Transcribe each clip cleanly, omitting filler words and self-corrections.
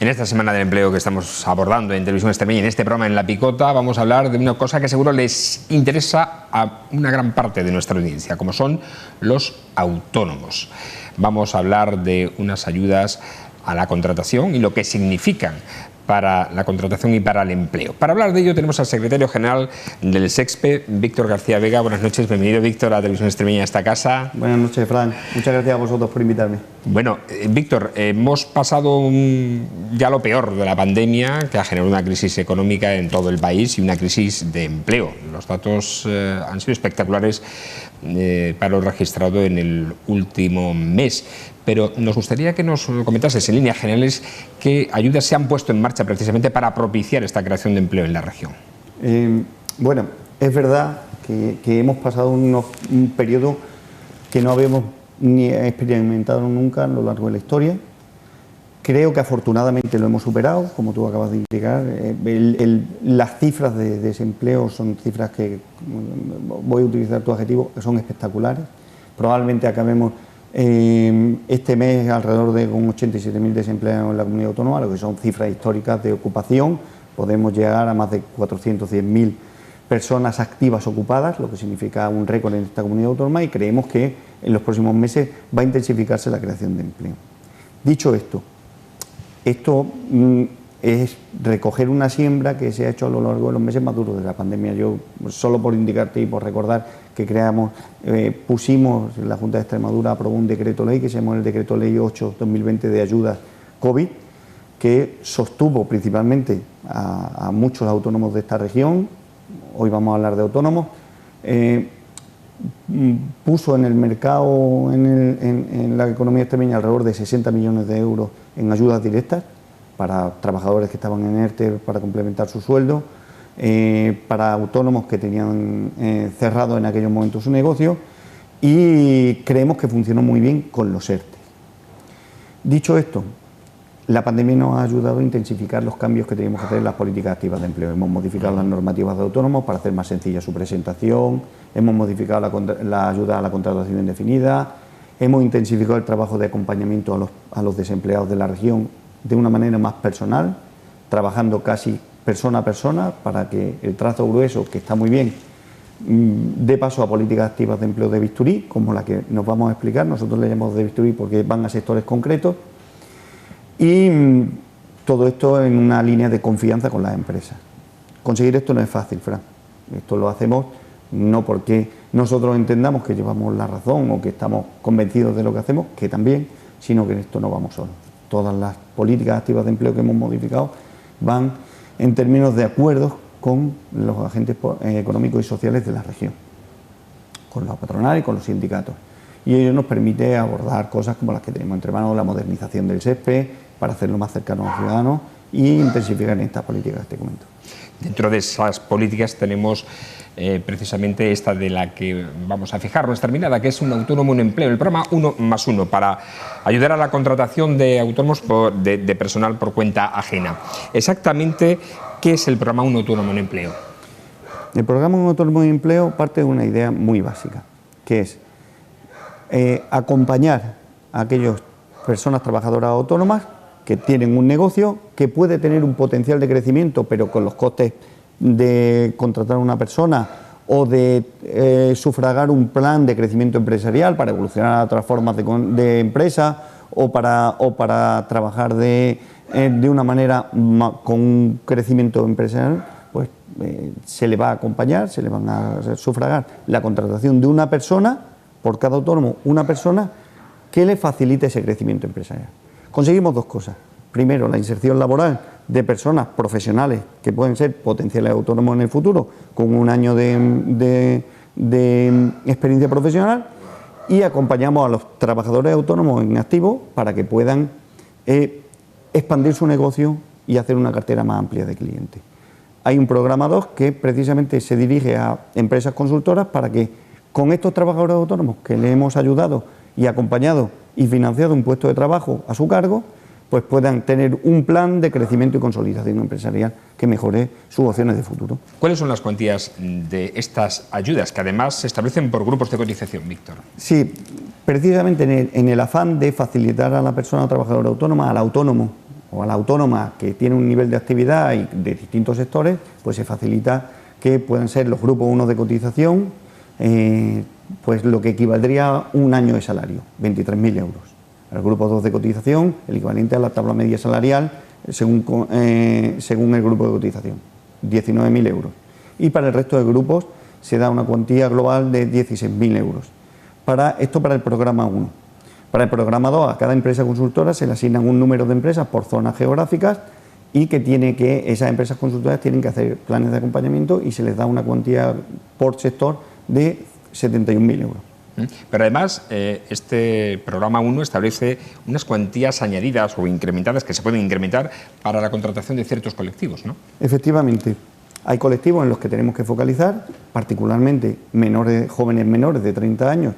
En esta Semana del Empleo que estamos abordando en Televisión Extremeña, en este programa En la Picota, vamos a hablar de una cosa que seguro les interesa a una gran parte de nuestra audiencia, como son los autónomos. Vamos a hablar de unas ayudas a la contratación y lo que significan para la contratación y para el empleo. Para hablar de ello tenemos al secretario general del SEXPE, Víctor García Vega. Buenas noches, bienvenido Víctor a Televisión Extremeña, a esta casa. Buenas noches, Fran. Muchas gracias a vosotros por invitarme. Bueno, Víctor, hemos pasado ya lo peor de la pandemia, que ha generado una crisis económica en todo el país y una crisis de empleo. Los datos han sido espectaculares para lo registrado en el último mes. Pero nos gustaría que nos comentases en líneas generales qué ayudas se han puesto en marcha precisamente para propiciar esta creación de empleo en la región. Bueno, es verdad que hemos pasado un periodo que no habíamos ni experimentado nunca a lo largo de la historia. Creo que afortunadamente lo hemos superado, como tú acabas de indicar. Las cifras de desempleo son cifras que, voy a utilizar tu adjetivo, que son espectaculares. Probablemente acabemos este mes alrededor de con 87.000 desempleados en la comunidad autónoma, lo que son cifras históricas de ocupación. Podemos llegar a más de 410.000 personas activas ocupadas, lo que significa un récord en esta comunidad autónoma, y creemos que en los próximos meses va a intensificarse la creación de empleo. Dicho esto es recoger una siembra que se ha hecho a lo largo de los meses más duros de la pandemia. Yo, solo por indicarte y por recordar que pusimos, la Junta de Extremadura aprobó un decreto ley que se llamó el Decreto Ley 8/2020 de ayudas COVID, que sostuvo principalmente a muchos autónomos de esta región. Hoy vamos a hablar de autónomos. Puso en el mercado, en la economía extremeña, alrededor de 60 millones de euros en ayudas directas para trabajadores que estaban en ERTE para complementar su sueldo, para autónomos que tenían cerrado en aquellos momentos su negocio, y creemos que funcionó muy bien con los ERTE. Dicho esto, la pandemia nos ha ayudado a intensificar los cambios que teníamos que hacer en las políticas activas de empleo. Hemos modificado las normativas de autónomos para hacer más sencilla su presentación, hemos modificado la ayuda a la contratación indefinida, hemos intensificado el trabajo de acompañamiento a los desempleados de la región de una manera más personal, trabajando casi persona a persona para que el trazo grueso, que está muy bien, dé paso a políticas activas de empleo de bisturí, como la que nos vamos a explicar. Nosotros le llamamos de bisturí porque van a sectores concretos, y todo esto en una línea de confianza con las empresas. Conseguir esto no es fácil, Fran. Esto lo hacemos no porque nosotros entendamos que llevamos la razón o que estamos convencidos de lo que hacemos, que también, sino que en esto no vamos solos. Todas las políticas activas de empleo que hemos modificado van en términos de acuerdos con los agentes económicos y sociales de la región, con la patronal y con los sindicatos. Y ello nos permite abordar cosas como las que tenemos entre manos, la modernización del SEXPE, para hacerlo más cercano a los ciudadanos e intensificar en estas políticas que te comento. Dentro de esas políticas tenemos precisamente esta de la que vamos a fijar nuestra mirada, que es un autónomo en empleo, el programa 1+1, para ayudar a la contratación de autónomos de personal por cuenta ajena. Exactamente, ¿qué es el programa Un Autónomo en Empleo? El programa Un Autónomo en Empleo parte de una idea muy básica, que es acompañar a aquellas personas trabajadoras autónomas que tienen un negocio que puede tener un potencial de crecimiento, pero con los costes de contratar a una persona o de sufragar un plan de crecimiento empresarial para evolucionar a otras formas de empresa o para trabajar de una manera con un crecimiento empresarial, pues se le va a acompañar, se le van a sufragar la contratación de una persona, por cada autónomo una persona, que le facilite ese crecimiento empresarial. Conseguimos dos cosas. Primero, la inserción laboral de personas profesionales que pueden ser potenciales autónomos en el futuro con un año de experiencia profesional, y acompañamos a los trabajadores autónomos en activo para que puedan expandir su negocio y hacer una cartera más amplia de clientes. Hay un programa 2 que precisamente se dirige a empresas consultoras para que con estos trabajadores autónomos que le hemos ayudado y acompañado y financiado un puesto de trabajo a su cargo, pues puedan tener un plan de crecimiento y consolidación empresarial que mejore sus opciones de futuro. ¿Cuáles son las cuantías de estas ayudas, que además se establecen por grupos de cotización, Víctor? Sí, precisamente en el afán de facilitar a la persona trabajadora autónoma, al autónomo, o a la autónoma que tiene un nivel de actividad y de distintos sectores, pues se facilita que puedan ser los grupos 1 de cotización, pues lo que equivaldría a un año de salario, 23.000 euros. El grupo 2 de cotización, el equivalente a la tabla media salarial, según el grupo de cotización, 19.000 euros. Y para el resto de grupos se da una cuantía global de 16.000 euros. Para el programa 1. Para el programa 2, a cada empresa consultora se le asignan un número de empresas por zonas geográficas y esas empresas consultoras tienen que hacer planes de acompañamiento y se les da una cuantía por sector de 71.000 euros. Pero además, este programa 1 establece unas cuantías añadidas o incrementadas que se pueden incrementar para la contratación de ciertos colectivos, ¿no? Efectivamente. Hay colectivos en los que tenemos que focalizar, particularmente jóvenes menores de 30 años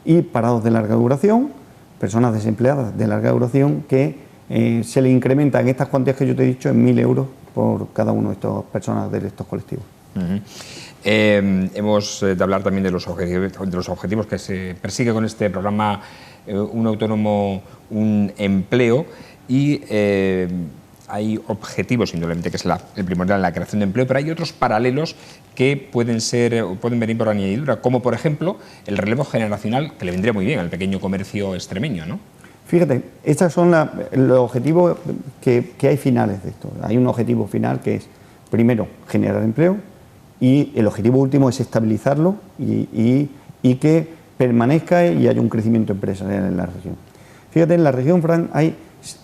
y parados de larga duración, personas desempleadas de larga duración, que se le incrementan estas cuantías que yo te he dicho en 1.000 euros por cada uno de estas personas de estos colectivos. Hemos de hablar también de los objetivos que se persigue con este programa Un autónomo, un empleo, y hay objetivos, indudablemente, que es el primordial, la creación de empleo, pero hay otros paralelos que pueden venir por añadidura, como por ejemplo el relevo generacional, que le vendría muy bien al pequeño comercio extremeño, ¿no? Fíjate, estos son los objetivos que hay finales de esto. Hay un objetivo final que es, primero, generar empleo, y el objetivo último es estabilizarlo y que permanezca y haya un crecimiento empresarial en la región. Fíjate, en la región, Fran, hay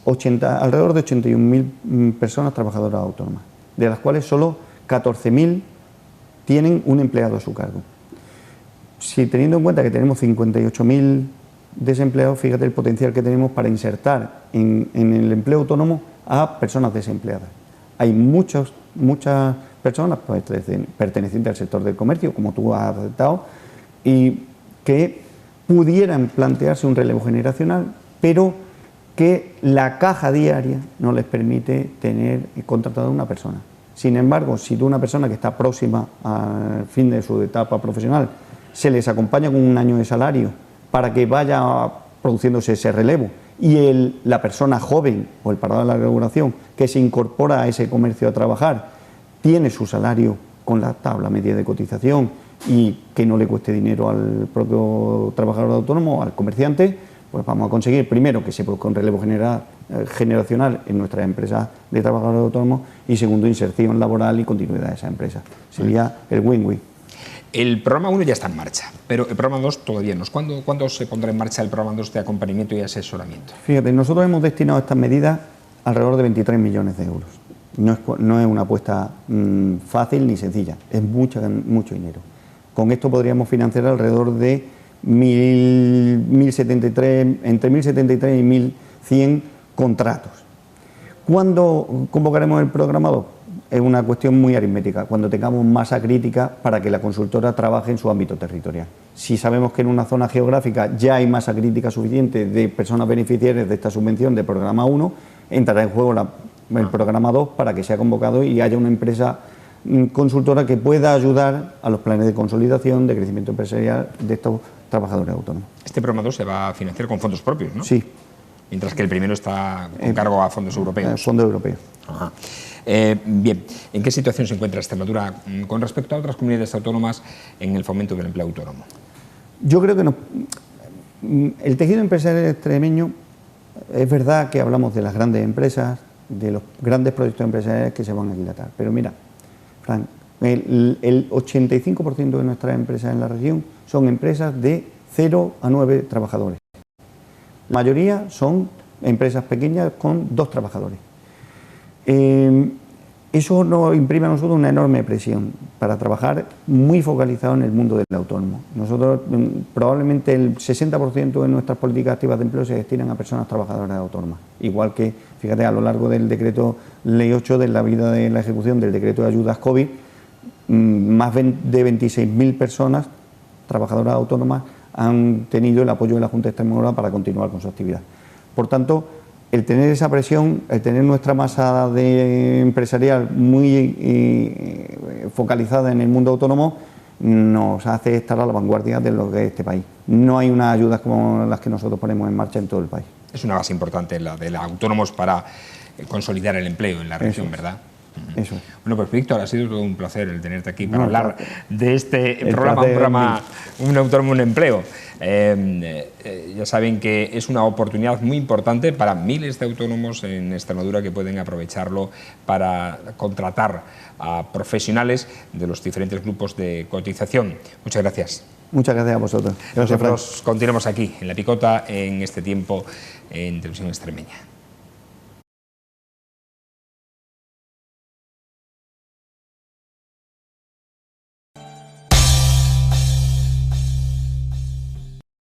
alrededor de 81.000 personas trabajadoras autónomas, de las cuales solo 14.000 tienen un empleado a su cargo. Si teniendo en cuenta que tenemos 58.000 desempleados, fíjate el potencial que tenemos para insertar en el empleo autónomo a personas desempleadas. Hay muchas personas pertenecientes al sector del comercio, como tú has aceptado, y que pudieran plantearse un relevo generacional, pero que la caja diaria no les permite tener contratada a una persona. Sin embargo, si tú, una persona que está próxima al fin de su etapa profesional, se les acompaña con un año de salario para que vaya produciéndose ese relevo, y la persona joven o el parado de larga duración que se incorpora a ese comercio a trabajar tiene su salario con la tabla media de cotización y que no le cueste dinero al propio trabajador autónomo, al comerciante, pues vamos a conseguir, primero, que se produzca un relevo generacional en nuestras empresas de trabajadores autónomos, y segundo, inserción laboral y continuidad de esa empresa. Sería el win-win. El programa 1 ya está en marcha, pero el programa 2 todavía no. ¿Cuándo se pondrá en marcha el programa 2 de acompañamiento y asesoramiento? Fíjate, nosotros hemos destinado a estas medidas alrededor de 23 millones de euros. No es una apuesta fácil ni sencilla, es mucho dinero. Con esto podríamos financiar alrededor de entre 1.073 y 1.100 contratos. ¿Cuándo convocaremos el programa 2? Es una cuestión muy aritmética, cuando tengamos masa crítica para que la consultora trabaje en su ámbito territorial. Si sabemos que en una zona geográfica ya hay masa crítica suficiente de personas beneficiarias de esta subvención de programa 1, entrará en juego el programa 2 para que sea convocado y haya una empresa consultora que pueda ayudar a los planes de consolidación, de crecimiento empresarial de estos trabajadores autónomos. Este programa 2 se va a financiar con fondos propios, ¿no? Sí. Mientras que el primero está con cargo a fondos europeos. Fondos europeos. Ajá. Bien, ¿en qué situación se encuentra Extremadura con respecto a otras comunidades autónomas en el fomento del empleo autónomo? Yo creo que el tejido empresarial extremeño, es verdad que hablamos de las grandes empresas, de los grandes proyectos empresariales que se van a dilatar, pero mira, Fran, el 85% de nuestras empresas en la región son empresas de 0 a 9 trabajadores. La mayoría son empresas pequeñas con 2 trabajadores. Eso nos imprime a nosotros una enorme presión para trabajar muy focalizado en el mundo del autónomo. Nosotros, probablemente el 60% de nuestras políticas activas de empleo se destinan a personas trabajadoras autónomas. Igual que, fíjate, a lo largo del decreto Ley 8, de la vida de la ejecución del decreto de ayudas COVID, más de 26.000 personas trabajadoras autónomas han tenido el apoyo de la Junta de Extremadura para continuar con su actividad. Por tanto, el tener esa presión, el tener nuestra masa empresarial muy focalizada en el mundo autónomo, nos hace estar a la vanguardia de lo que es este país. No hay unas ayudas como las que nosotros ponemos en marcha en todo el país. Es una base importante la de los autónomos para consolidar el empleo en la región, ¿verdad? Eso es. Bueno, pues Víctor, ha sido todo un placer el tenerte aquí para hablar de este programa, Un autónomo, un empleo. Ya saben que es una oportunidad muy importante para miles de autónomos en Extremadura que pueden aprovecharlo para contratar a profesionales de los diferentes grupos de cotización. Muchas gracias. Muchas gracias a vosotros. Nosotros continuamos aquí, en La Picota, en este tiempo en Televisión Extremeña.